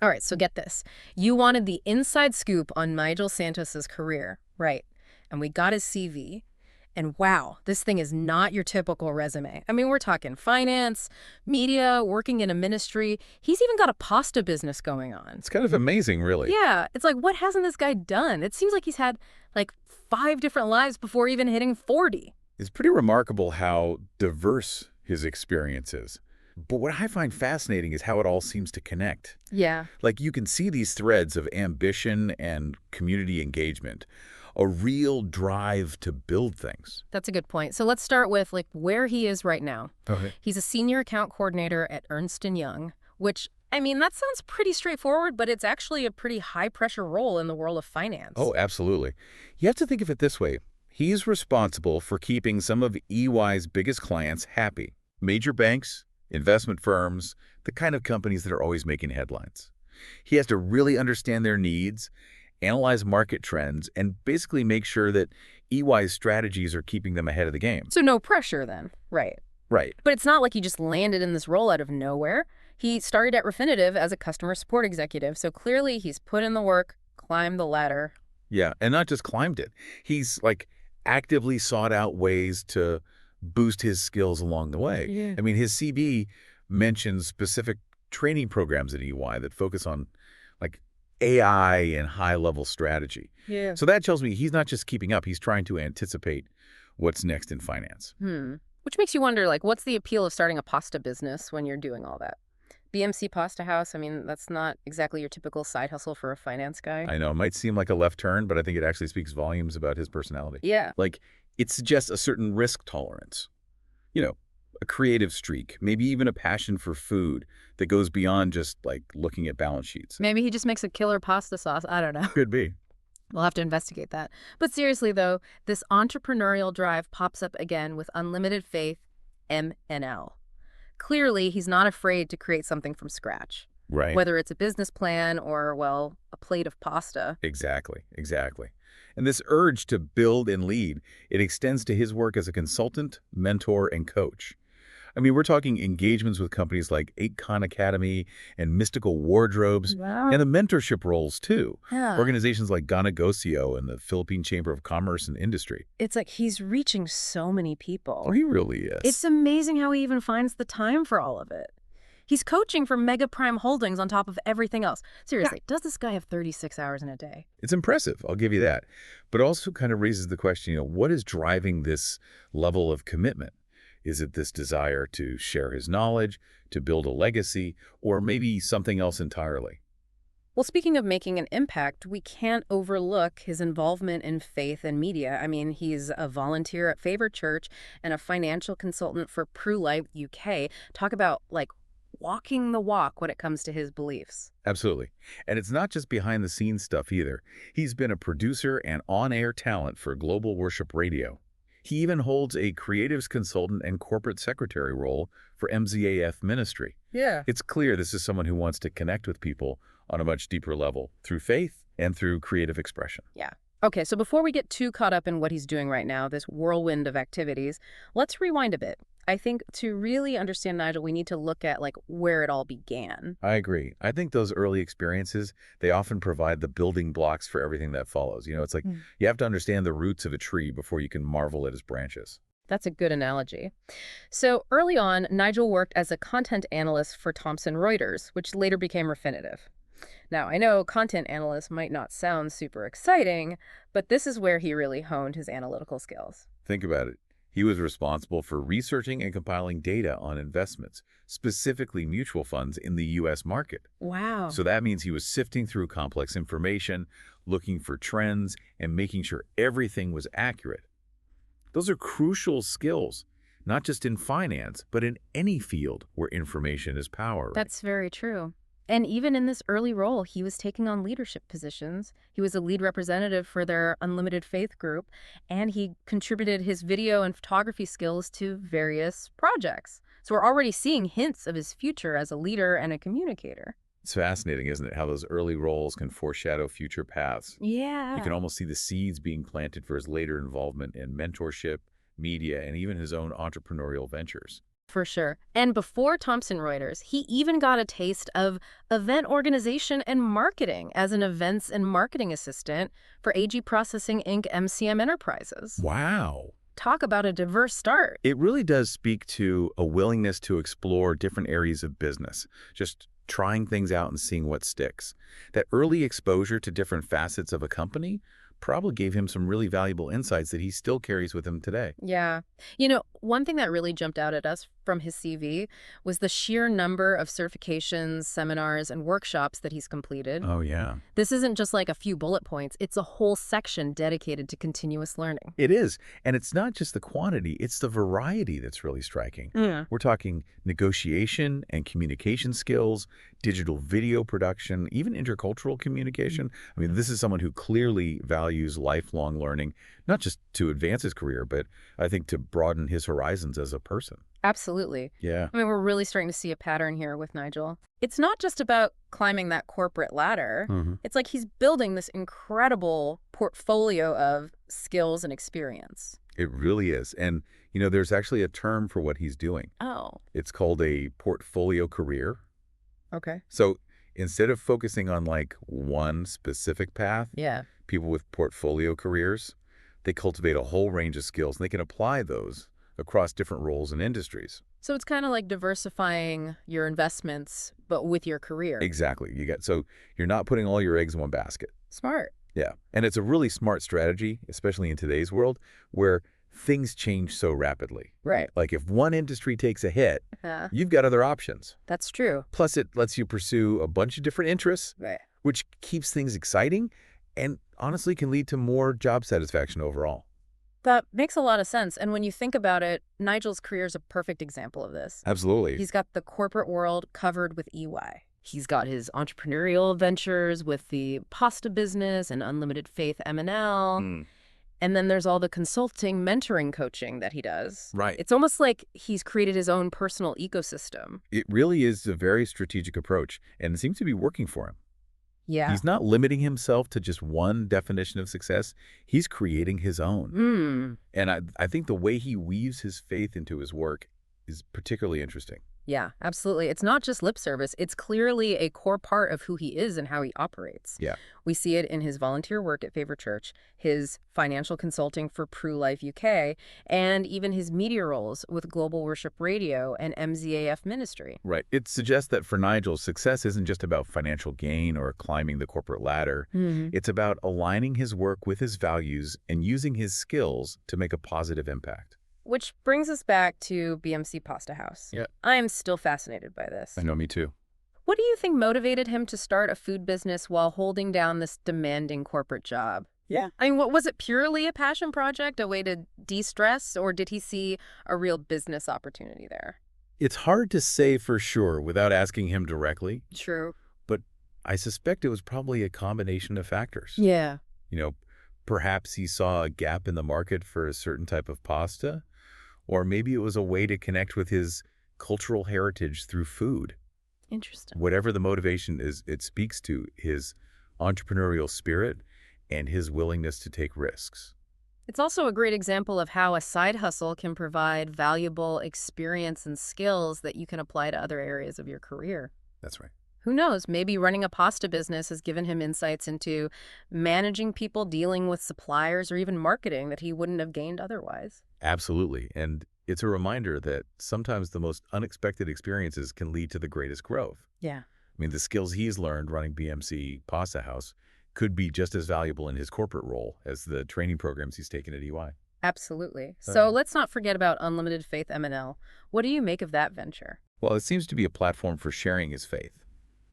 All right, so get this. You wanted the inside scoop on Nigel Santos's career, right? And we got his CV. And wow, this thing is not your typical resume. I mean, we're talking finance, media, working in a ministry. He's even got a pasta business going on. It's kind of amazing, really. Yeah, it's like, what hasn't this guy done? It seems like he's had like 5 different lives before even hitting 40. It's pretty remarkable how diverse his experience is. But what I find fascinating is how it all seems to connect. Yeah. Like, you can see these threads of ambition and community engagement, a real drive to build things. That's a good point. So let's start with like where he is right now. Okay. He's a senior account coordinator at Ernst& Young, which, I mean, that sounds pretty straightforward, but it's actually a pretty high-pressure role in the world of finance. Oh, absolutely. You have to think of it this way. He's responsible for keeping some of EY's biggest clients happy. Major banks, investment firms, the kind of companies that are always making headlines. He has to really understand their needs, analyze market trends, and basically make sure that EY's strategies are keeping them ahead of the game. So no pressure then. Right. Right. But it's not like he just landed in this role out of nowhere. He started at Refinitiv as a customer support executive, so clearly he's put in the work, climbed the ladder. Yeah, and not just climbed it. He's, like, actively sought out ways to boost his skills along the way. Yeah. I mean, his CV mentions specific training programs at EY that focus on, like, AI and high-level strategy. Yeah. So that tells me he's not just keeping up, he's trying to anticipate what's next in finance. Which makes you wonder, like, what's the appeal of starting a pasta business when you're doing all that? BMC Pasta House, I mean, that's not exactly your typical side hustle for a finance guy. I know, it might seem like a left turn, but I think it actually speaks volumes about his personality. Yeah. Like, it suggests a certain risk tolerance. You know, a creative streak, maybe even a passion for food that goes beyond just, like, looking at balance sheets. Maybe he just makes a killer pasta sauce. I don't know. Could be. We'll have to investigate that. But seriously, though, this entrepreneurial drive pops up again with Unlimited Faith, MNL. Clearly, he's not afraid to create something from scratch, Right. whether it's a business plan or, well, a plate of pasta. Exactly, exactly. And this urge to build and lead, it extends to his work as a consultant, mentor, and coach. I mean, we're talking engagements with companies like 8Con Academy and Mystical Wardrobes, Wow. and the mentorship roles, too. Yeah. Organizations like Ganagocio and the Philippine Chamber of Commerce and Industry. It's like he's reaching so many people. Oh, he really is. It's amazing how he even finds the time for all of it. He's coaching for Mega Prime Holdings on top of everything else. Seriously, does this guy have 36 hours in a day? It's impressive, I'll give you that. But it also kind of raises the question, what is driving this level of commitment? Is it this desire to share his knowledge, to build a legacy, or maybe something else entirely? Well, speaking of making an impact, we can't overlook his involvement in faith and media. I mean, he's a volunteer at Favor Church and a financial consultant for PruLife UK. Talk about, like, walking the walk when it comes to his beliefs. Absolutely. And it's not just behind-the-scenes stuff either. He's been a producer and on-air talent for Global Worship Radio. He even holds a creatives consultant and corporate secretary role for MZAF Ministry. Yeah. It's clear this is someone who wants to connect with people on a much deeper level through faith and through creative expression. Yeah. Okay, so before we get too caught up in what he's doing right now, this whirlwind of activities, let's rewind a bit. I think to really understand Nigel, we need to look at like where it all began. I agree. I think those early experiences, they often provide the building blocks for everything that follows. It's like you have to understand the roots of a tree before you can marvel at its branches. That's a good analogy. So early on, Nigel worked as a content analyst for Thomson Reuters, which later became Refinitiv. Now, I know content analyst might not sound super exciting, but this is where he really honed his analytical skills. Think about it. He was responsible for researching and compiling data on investments, specifically mutual funds in the U.S. market. Wow. So that means he was sifting through complex information, looking for trends, and making sure everything was accurate. Those are crucial skills, not just in finance, but in any field where information is power. Right? That's very true. And even in this early role, he was taking on leadership positions. He was a lead representative for their Unlimited Faith group, and he contributed his video and photography skills to various projects. So we're already seeing hints of his future as a leader and a communicator. It's fascinating, isn't it, how those early roles can foreshadow future paths. Yeah. You can almost see the seeds being planted for his later involvement in mentorship, media, and even his own entrepreneurial ventures. For sure. And before Thomson Reuters, he even got a taste of event organization and marketing as an events and marketing assistant for AG Processing Inc. MCM Enterprises. Wow. Talk about a diverse start. It really does speak to a willingness to explore different areas of business, just trying things out and seeing what sticks. That early exposure to different facets of a company probably gave him some really valuable insights that he still carries with him today. Yeah. You know, one thing that really jumped out at us from his CV was the sheer number of certifications, seminars, and workshops that he's completed. Oh, yeah. This isn't just like a few bullet points. It's a whole section dedicated to continuous learning. It is. And it's not just the quantity, it's the variety that's really striking. Yeah. We're talking negotiation and communication skills, digital video production, even intercultural communication. I mean, this is someone who clearly values lifelong learning, not just to advance his career, but I think to broaden his horizons as a person. Absolutely. Yeah. I mean, we're really starting to see a pattern here with Nigel. It's not just about climbing that corporate ladder. It's like he's building this incredible portfolio of skills and experience. It really is. And, there's actually a term for what he's doing. Oh, It's called a portfolio career. okay. So instead of focusing on like one specific path, Yeah. people with portfolio careers, they cultivate a whole range of skills and they can apply those across different roles and industries. So it's kind of like diversifying your investments, but with your career. Exactly. So you're not putting all your eggs in one basket. Smart. Yeah. And it's a really smart strategy, especially in today's world where things change so rapidly. Right. Like if one industry takes a hit, Yeah, you've got other options. that's true. Plus it lets you pursue a bunch of different interests, Right. which keeps things exciting and honestly can lead to more job satisfaction overall. That makes a lot of sense. And when you think about it, Nigel's career is a perfect example of this. Absolutely. He's got the corporate world covered with EY. He's got his entrepreneurial ventures with the pasta business and Unlimited Faith M&L. Mm, And then there's all the consulting, mentoring, coaching that he does. right. It's almost like he's created his own personal ecosystem. It really is a very strategic approach, and it seems to be working for him. Yeah. He's not limiting himself to just one definition of success. He's creating his own. Mm. And I think the way he weaves his faith into his work is particularly interesting. Yeah, absolutely. It's not just lip service. It's clearly a core part of who he is and how he operates. Yeah. We see it in his volunteer work at Favor Church, his financial consulting for Pru Life UK, and even his media roles with Global Worship Radio and MZAF Ministry. Right. It suggests that for Nigel, success isn't just about financial gain or climbing the corporate ladder. It's about aligning his work with his values and using his skills to make a positive impact. Which brings us back to BMC Pasta House. Yeah. I am still fascinated by this. I know, me too. What do you think motivated him to start a food business while holding down this demanding corporate job? Yeah. I mean, what was it, purely a passion project, a way to de-stress, or did he see a real business opportunity there? It's hard to say for sure without asking him directly, True. but I suspect it was probably a combination of factors. Yeah. Perhaps he saw a gap in the market for a certain type of pasta, or maybe it was a way to connect with his cultural heritage through food. Interesting. Whatever the motivation is, it speaks to his entrepreneurial spirit and his willingness to take risks. It's also a great example of how a side hustle can provide valuable experience and skills that you can apply to other areas of your career. That's right. Who knows, maybe running a pasta business has given him insights into managing people, dealing with suppliers, or even marketing that he wouldn't have gained otherwise. Absolutely. And it's a reminder that sometimes the most unexpected experiences can lead to the greatest growth. Yeah. I mean, the skills he's learned running BMC Pasta House could be just as valuable in his corporate role as the training programs he's taken at EY. Absolutely. So let's not forget about Unlimited Faith M&L. What do you make of that venture? Well, it seems to be a platform for sharing his faith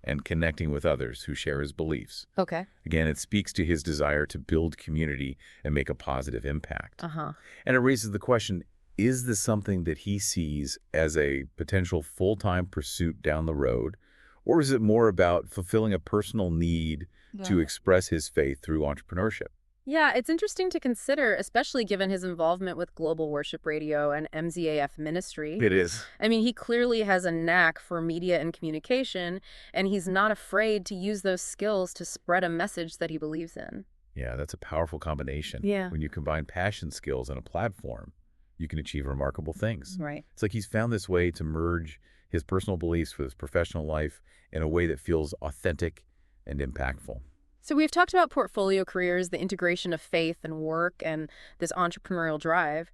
and connecting with others who share his beliefs. Okay. Again, it speaks to his desire to build community and make a positive impact. Uh-huh. And it raises the question, is this something that he sees as a potential full-time pursuit down the road, or is it more about fulfilling a personal need to express his faith through entrepreneurship? Yeah, it's interesting to consider, especially given his involvement with Global Worship Radio and MZAF Ministry. It is. I mean, he clearly has a knack for media and communication, and he's not afraid to use those skills to spread a message that he believes in. Yeah, that's a powerful combination. Yeah. When you combine passion skills and a platform, you can achieve remarkable things. Right. It's like he's found this way to merge his personal beliefs with his professional life in a way that feels authentic and impactful. So we've talked about portfolio careers, the integration of faith and work, and this entrepreneurial drive.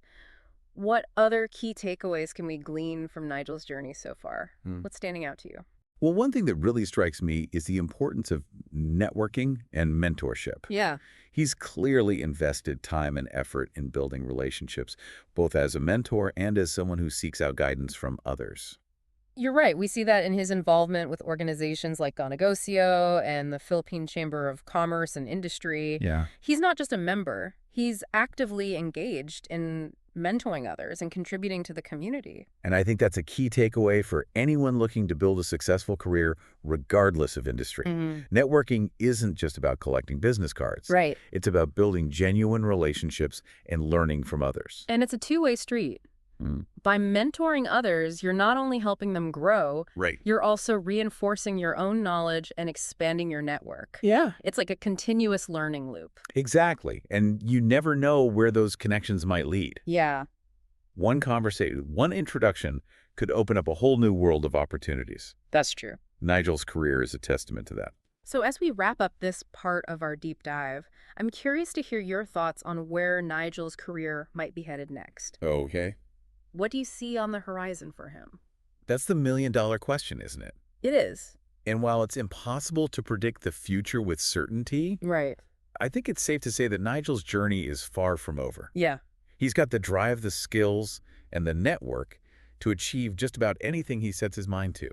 What other key takeaways can we glean from Nigel's journey so far? Hmm. What's standing out to you? Well, one thing that really strikes me is the importance of networking and mentorship. Yeah. He's clearly invested time and effort in building relationships, both as a mentor and as someone who seeks out guidance from others. You're right. We see that in his involvement with organizations like Gonegocio and the Philippine Chamber of Commerce and Industry. Yeah. He's not just a member. He's actively engaged in mentoring others and contributing to the community. And I think that's a key takeaway for anyone looking to build a successful career, regardless of industry. Networking isn't just about collecting business cards. Right. It's about building genuine relationships and learning from others. And it's a two-way street. Mm. By mentoring others, you're not only helping them grow, Right. you're also reinforcing your own knowledge and expanding your network. Yeah. It's like a continuous learning loop. Exactly. And you never know where those connections might lead. Yeah. One conversation, one introduction could open up a whole new world of opportunities. That's true. Nigel's career is a testament to that. So as we wrap up this part of our deep dive, I'm curious to hear your thoughts on where Nigel's career might be headed next. Okay. What do you see on the horizon for him? That's the million-dollar question, isn't it? It is. And while it's impossible to predict the future with certainty, Right. I think it's safe to say that Nigel's journey is far from over. Yeah. He's got the drive, the skills, and the network to achieve just about anything he sets his mind to.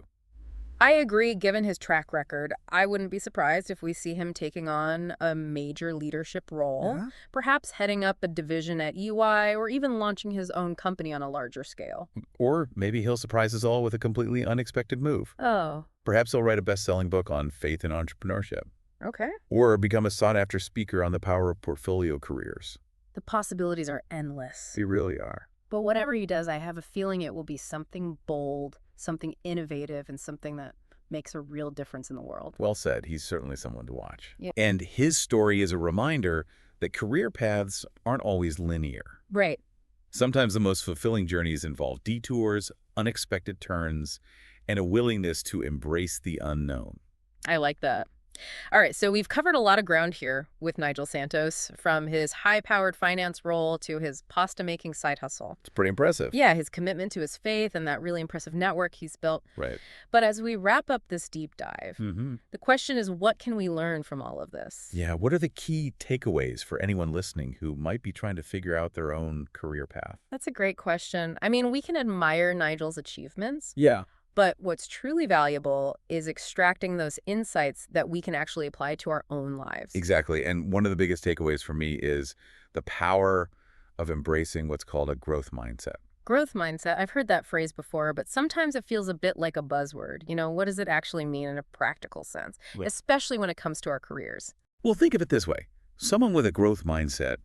I agree, given his track record. I wouldn't be surprised if we see him taking on a major leadership role, perhaps heading up a division at EY or even launching his own company on a larger scale. Or maybe he'll surprise us all with a completely unexpected move. Oh, Perhaps he'll write a best-selling book on faith and entrepreneurship. okay. Or become a sought-after speaker on the power of portfolio careers. The possibilities are endless. They really are. But whatever he does, I have a feeling it will be something bold, something innovative, and something that makes a real difference in the world. Well said. He's certainly someone to watch. Yeah. And his story is a reminder that career paths aren't always linear. Right. Sometimes the most fulfilling journeys involve detours, unexpected turns, and a willingness to embrace the unknown. I like that. All right, so we've covered a lot of ground here with Nigel Santos, from his high-powered finance role to his pasta-making side hustle. It's pretty impressive. Yeah, his commitment to his faith and that really impressive network he's built. Right. But as we wrap up this deep dive, Mm-hmm. the question is, what can we learn from all of this? Yeah, what are the key takeaways for anyone listening who might be trying to figure out their own career path? That's a great question. I mean, we can admire Nigel's achievements, Yeah. but what's truly valuable is extracting those insights that we can actually apply to our own lives. Exactly. And one of the biggest takeaways for me is the power of embracing what's called a growth mindset. Growth mindset, I've heard that phrase before, but sometimes it feels a bit like a buzzword. You know, what does it actually mean in a practical sense, Right. especially when it comes to our careers? Well, think of it this way. Someone with a growth mindset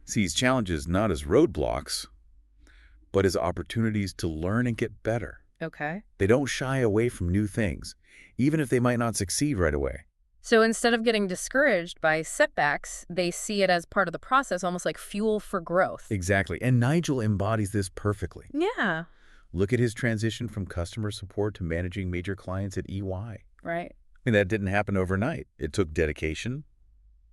sees challenges not as roadblocks, but as opportunities to learn and get better. Okay. They don't shy away from new things, even if they might not succeed right away. So instead of getting discouraged by setbacks, they see it as part of the process, almost like fuel for growth. Exactly. And Nigel embodies this perfectly. Yeah. Look at his transition from customer support to managing major clients at EY. Right. I mean, that didn't happen overnight. It took dedication,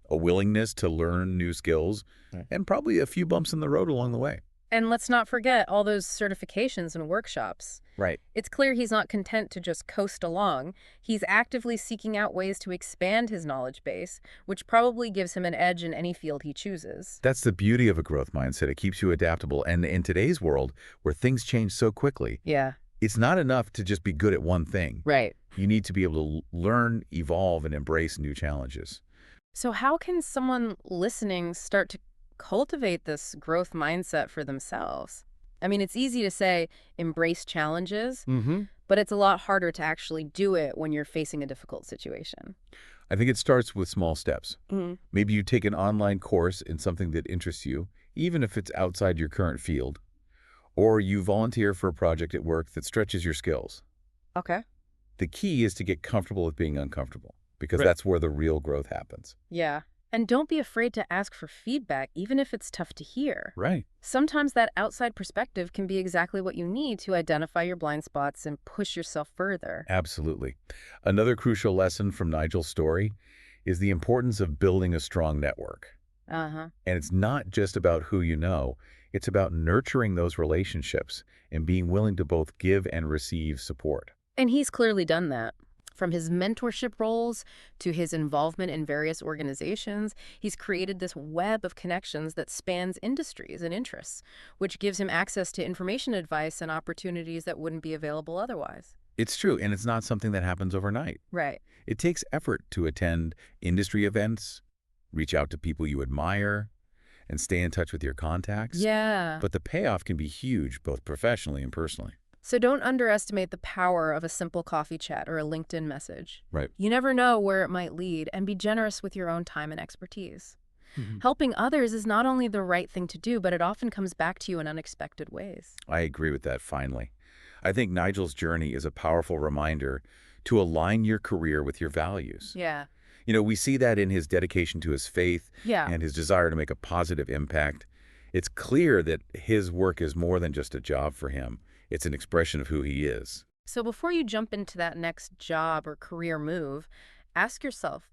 a willingness to learn new skills, and probably a few bumps in the road along the way. And let's not forget all those certifications and workshops. Right. It's clear he's not content to just coast along. He's actively seeking out ways to expand his knowledge base, which probably gives him an edge in any field he chooses. That's the beauty of a growth mindset. It keeps you adaptable. And in today's world, where things change so quickly, Yeah. it's not enough to just be good at one thing. Right. You need to be able to learn, evolve, and embrace new challenges. So how can someone listening start to cultivate this growth mindset for themselves? I mean, it's easy to say embrace challenges, Mm-hmm. but it's a lot harder to actually do it when you're facing a difficult situation. I think it starts with small steps. Mm-hmm. Maybe you take an online course in something that interests you, even if it's outside your current field. Or you volunteer for a project at work that stretches your skills. Okay. The key is to get comfortable with being uncomfortable, because Right. that's where the real growth happens. Yeah. And don't be afraid to ask for feedback, even if it's tough to hear. Right. Sometimes that outside perspective can be exactly what you need to identify your blind spots and push yourself further. Absolutely. Another crucial lesson from Nigel's story is the importance of building a strong network. Uh-huh. And it's not just about who you know, it's about nurturing those relationships and being willing to both give and receive support. And he's clearly done that. From his mentorship roles to his involvement in various organizations, he's created this web of connections that spans industries and interests, which gives him access to information, advice, and opportunities that wouldn't be available otherwise. It's true, and it's not something that happens overnight. Right. It takes effort to attend industry events, reach out to people you admire, and stay in touch with your contacts. Yeah. But the payoff can be huge, both professionally and personally. So don't underestimate the power of a simple coffee chat or a LinkedIn message. Right. You never know where it might lead, and be generous with your own time and expertise. Helping others is not only the right thing to do, but it often comes back to you in unexpected ways. I agree with that finally. I think Nigel's journey is a powerful reminder to align your career with your values. Yeah. We see that in his dedication to his faith Yeah. and his desire to make a positive impact. It's clear that his work is more than just a job for him. It's an expression of who he is. So before you jump into that next job or career move, ask yourself,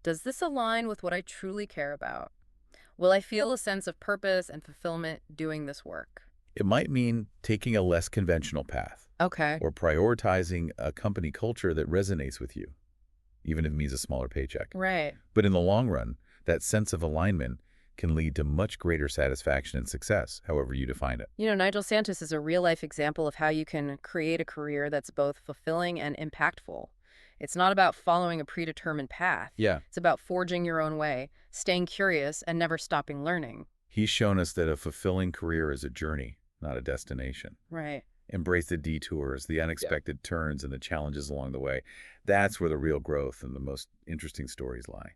does this align with what I truly care about? Will I feel a sense of purpose and fulfillment doing this work? It might mean taking a less conventional path Okay. or prioritizing a company culture that resonates with you, even if it means a smaller paycheck. Right. But in the long run, that sense of alignment can lead to much greater satisfaction and success, however you define it. Nigel Santos is a real-life example of how you can create a career that's both fulfilling and impactful. It's not about following a predetermined path. Yeah. It's about forging your own way, staying curious, and never stopping learning. He's shown us that a fulfilling career is a journey, not a destination. Right. Embrace the detours, the unexpected turns, and the challenges along the way. That's where the real growth and the most interesting stories lie.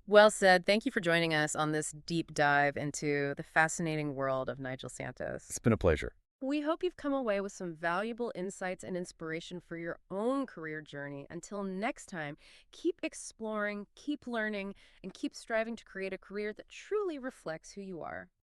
Well said. Thank you for joining us on this deep dive into the fascinating world of Nigel Santos. It's been a pleasure. We hope you've come away with some valuable insights and inspiration for your own career journey. Until next time, keep exploring, keep learning, and keep striving to create a career that truly reflects who you are.